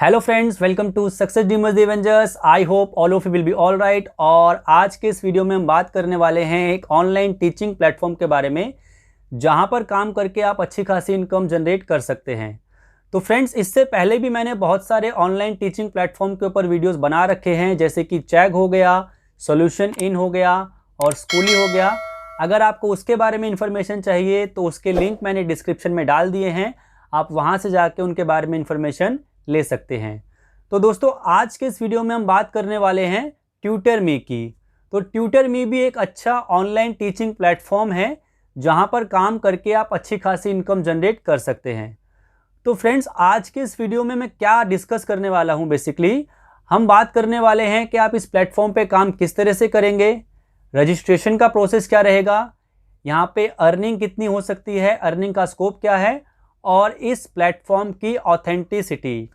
Hello friends, welcome to Success Dreamers the Avengers. I hope all of you will be all right. और आज के इस video में हम बात करने वाले हैं एक ऑनलाइन टीचिंग प्लेटफॉर्म के बारे में, जहां पर काम करके आप अच्छी खासी इनकम जनरेट कर सकते हैं। तो फ्रेंड्स, इससे पहले भी मैंने बहुत सारे ऑनलाइन टीचिंग प्लेटफॉर्म के ऊपर वीडियोस बना रखे हैं, जैसे कि चैग हो गया, सॉल्यूशन इन हो गया और स्कूली हो गया। अगर आपको उसके बारे में इंफॉर्मेशन चाहिए तो उसके लिंक मैंने डिस्क्रिप्शन में डाल दिए हैं, आप वहां से जाके उनके बारे में इंफॉर्मेशन ले सकते हैं। तो दोस्तों, आज के इस वीडियो में हम बात करने वाले हैं ट्यूटर मी की। तो ट्यूटर मी भी एक अच्छा ऑनलाइन टीचिंग प्लेटफॉर्म है, जहां पर काम करके आप अच्छी खासी इनकम जनरेट कर सकते हैं। तो फ्रेंड्स, आज के इस वीडियो में मैं क्या डिस्कस करने वाला हूं, बेसिकली हम बात करने वाले हैं कि आप इस प्लेटफॉर्म पे काम किस तरह से करेंगे, रजिस्ट्रेशन का प्रोसेस क्या रहेगा, यहाँ पे अर्निंग कितनी हो सकती है, अर्निंग का स्कोप क्या है, और इस प्लेटफॉर्म की ऑथेंटिसिटी।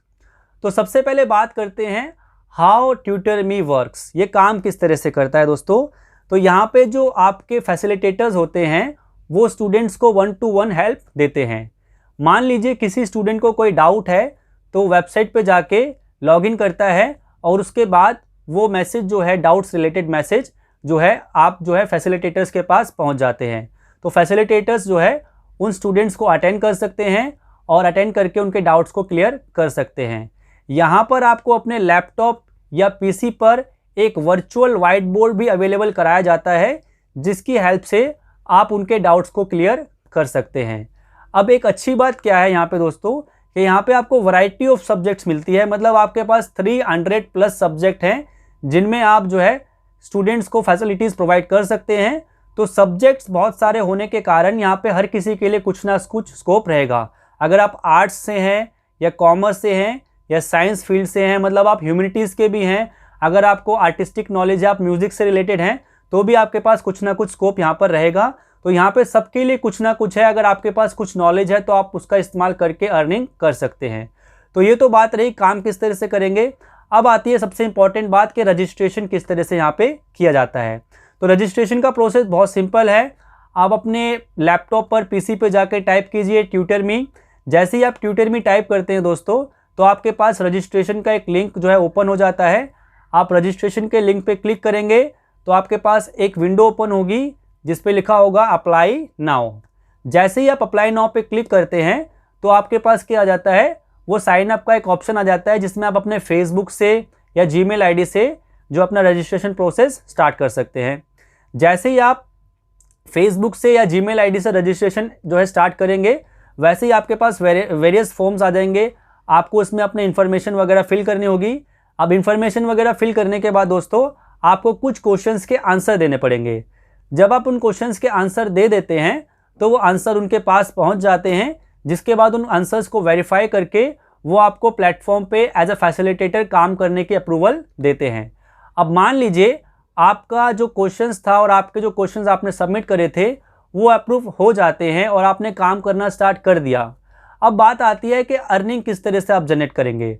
तो सबसे पहले बात करते हैं हाउ ट्यूटर मी वर्क्स, ये काम किस तरह से करता है दोस्तों। तो यहाँ पे जो आपके फैसिलिटेटर्स होते हैं वो स्टूडेंट्स को 1-to-1 हेल्प देते हैं। मान लीजिए किसी स्टूडेंट को कोई डाउट है तो वेबसाइट पे जाके लॉगिन करता है और उसके बाद वो मैसेज जो है, डाउट्स रिलेटेड मैसेज जो है, आप जो है फैसिलिटेटर्स के पास पहुँच जाते हैं। तो फैसिलिटेटर्स जो है उन स्टूडेंट्स को अटेंड कर सकते हैं और अटेंड करके उनके डाउट्स को क्लियर कर सकते हैं। यहाँ पर आपको अपने लैपटॉप या पीसी पर एक वर्चुअल वाइट बोर्ड भी अवेलेबल कराया जाता है, जिसकी हेल्प से आप उनके डाउट्स को क्लियर कर सकते हैं। अब एक अच्छी बात क्या है यहाँ पे दोस्तों, कि यहाँ पे आपको वैरायटी ऑफ सब्जेक्ट्स मिलती है। मतलब आपके पास 300+ सब्जेक्ट हैं, जिनमें आप जो है स्टूडेंट्स को फैसिलिटीज़ प्रोवाइड कर सकते हैं। तो सब्जेक्ट्स बहुत सारे होने के कारण यहाँ पे हर किसी के लिए कुछ ना कुछ स्कोप रहेगा। अगर आप आर्ट्स से हैं या कॉमर्स से हैं या साइंस फील्ड से हैं, मतलब आप ह्यूमैनिटीज़ के भी हैं, अगर आपको आर्टिस्टिक नॉलेज है, आप म्यूज़िक से रिलेटेड हैं, तो भी आपके पास कुछ ना कुछ स्कोप यहाँ पर रहेगा। तो यहाँ पे सबके लिए कुछ ना कुछ है। अगर आपके पास कुछ नॉलेज है तो आप उसका इस्तेमाल करके अर्निंग कर सकते हैं। तो ये तो बात रही काम किस तरह से करेंगे। अब आती है सबसे इंपॉर्टेंट बात कि रजिस्ट्रेशन किस तरह से यहाँ पे किया जाता है। तो रजिस्ट्रेशन का प्रोसेस बहुत सिंपल है। आप अपने लैपटॉप पर, पीसी पे जाकर टाइप कीजिए ट्यूटर मी। जैसे ही आप ट्यूटर मी टाइप करते हैं दोस्तों, तो आपके पास रजिस्ट्रेशन का एक लिंक जो है ओपन हो जाता है। आप रजिस्ट्रेशन के लिंक पे क्लिक करेंगे तो आपके पास एक विंडो ओपन होगी जिस पे लिखा होगा अप्लाई नाउ। जैसे ही आप अप्लाई नाउ पे क्लिक करते हैं तो आपके पास क्या आ जाता है, वो साइन अप का एक ऑप्शन आ जाता है, जिसमें आप अपने फेसबुक से या जीमेल आईडी से जो अपना रजिस्ट्रेशन प्रोसेस स्टार्ट कर सकते हैं। जैसे ही आप फेसबुक से या जीमेल आईडी से रजिस्ट्रेशन जो है स्टार्ट करेंगे, वैसे ही आपके पास वेरियस फॉर्म्स आ जाएंगे। आपको इसमें अपने इन्फॉर्मेशन वगैरह फिल करनी होगी। अब इन्फॉर्मेशन वगैरह फिल करने के बाद दोस्तों, आपको कुछ क्वेश्चंस के आंसर देने पड़ेंगे। जब आप उन क्वेश्चंस के आंसर दे देते हैं तो वो आंसर उनके पास पहुंच जाते हैं, जिसके बाद उन आंसर्स को वेरीफाई करके वो आपको प्लेटफॉर्म पे एज अ फैसिलिटेटर काम करने की अप्रूवल देते हैं। अब मान लीजिए आपका जो क्वेश्चंस था और आपके जो क्वेश्चंस आपने सबमिट करे थे वो अप्रूव हो जाते हैं और आपने काम करना स्टार्ट कर दिया। अब बात आती है कि अर्निंग किस तरह से आप जनरेट करेंगे।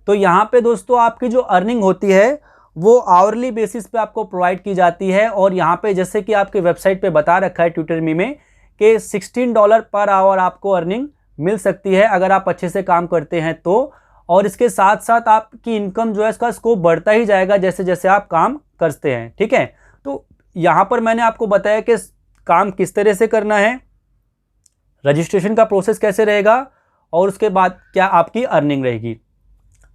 तो यहाँ पे दोस्तों, आपकी जो अर्निंग होती है वो आवरली बेसिस पे आपको प्रोवाइड की जाती है। और यहाँ पे जैसे कि आपके वेबसाइट पे बता रखा है ट्यूटर मी में कि $16 पर आवर आपको अर्निंग मिल सकती है, अगर आप अच्छे से काम करते हैं तो। और इसके साथ साथ आपकी इनकम जो है, इसका स्कोप बढ़ता ही जाएगा जैसे जैसे आप काम करते हैं। ठीक है, तो यहाँ पर मैंने आपको बताया कि काम किस तरह से करना है, रजिस्ट्रेशन का प्रोसेस कैसे रहेगा और उसके बाद क्या आपकी अर्निंग रहेगी।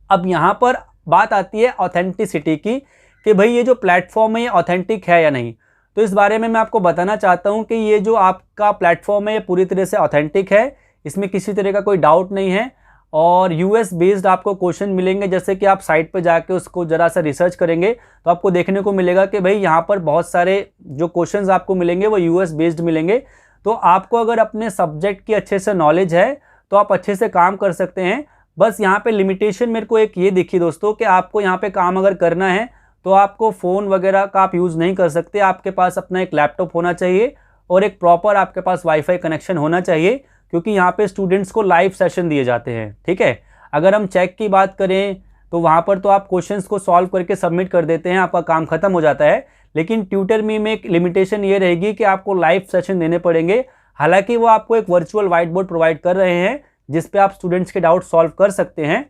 अब यहाँ पर बात आती है ऑथेंटिसिटी की, कि भाई ये जो प्लेटफॉर्म है ये ऑथेंटिक है या नहीं। तो इस बारे में मैं आपको बताना चाहता हूँ कि ये जो आपका प्लेटफॉर्म है ये पूरी तरह से ऑथेंटिक है, इसमें किसी तरह का कोई डाउट नहीं है। और यूएस बेस्ड आपको क्वेश्चन मिलेंगे। जैसे कि आप साइट पर जाके उसको ज़रा सा रिसर्च करेंगे तो आपको देखने को मिलेगा कि भाई यहाँ पर बहुत सारे जो क्वेश्चंस आपको मिलेंगे वो यूएस बेस्ड मिलेंगे। तो आपको अगर अपने सब्जेक्ट की अच्छे से नॉलेज है तो आप अच्छे से काम कर सकते हैं। बस यहाँ पे लिमिटेशन मेरे को एक ये दिखी दोस्तों, कि आपको यहाँ पे काम अगर करना है तो आपको फ़ोन वगैरह का आप यूज़ नहीं कर सकते। आपके पास अपना एक लैपटॉप होना चाहिए और एक प्रॉपर आपके पास वाईफाई कनेक्शन होना चाहिए, क्योंकि यहाँ पे स्टूडेंट्स को लाइव सेशन दिए जाते हैं। ठीक है, अगर हम चेक की बात करें तो वहाँ पर तो आप क्वेश्चंस को सॉल्व करके सबमिट कर देते हैं, आपका काम खत्म हो जाता है। लेकिन ट्यूटर मी में एक लिमिटेशन ये रहेगी कि आपको लाइव सेशन देने पड़ेंगे। हालांकि वो आपको एक वर्चुअल वाइट बोर्ड प्रोवाइड कर रहे हैं जिस पे आप स्टूडेंट्स के डाउट सॉल्व कर सकते हैं,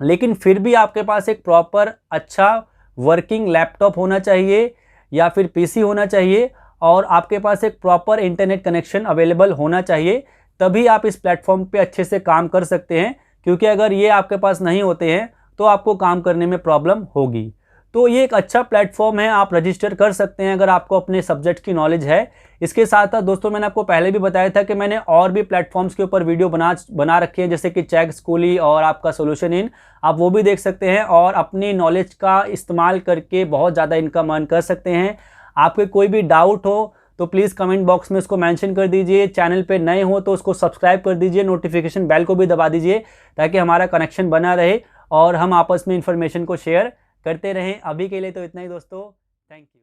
लेकिन फिर भी आपके पास एक प्रॉपर अच्छा वर्किंग लैपटॉप होना चाहिए या फिर पीसी होना चाहिए और आपके पास एक प्रॉपर इंटरनेट कनेक्शन अवेलेबल होना चाहिए, तभी आप इस प्लेटफॉर्म पे अच्छे से काम कर सकते हैं। क्योंकि अगर ये आपके पास नहीं होते हैं तो आपको काम करने में प्रॉब्लम होगी। तो ये एक अच्छा प्लेटफॉर्म है, आप रजिस्टर कर सकते हैं अगर आपको अपने सब्जेक्ट की नॉलेज है। इसके साथ साथ दोस्तों मैंने आपको पहले भी बताया था कि मैंने और भी प्लेटफॉर्म्स के ऊपर वीडियो बना रखी है, जैसे कि चेक स्कूली और आपका सोल्यूशन इन, आप वो भी देख सकते हैं और अपनी नॉलेज का इस्तेमाल करके बहुत ज़्यादा इनकम अर्न कर सकते हैं। आपके कोई भी डाउट हो तो प्लीज़ कमेंट बॉक्स में उसको मेंशन कर दीजिए। चैनल पे नए हो तो उसको सब्सक्राइब कर दीजिए, नोटिफिकेशन बेल को भी दबा दीजिए ताकि हमारा कनेक्शन बना रहे और हम आपस में इंफॉर्मेशन को शेयर करते रहें। अभी के लिए तो इतना ही दोस्तों, थैंक यू।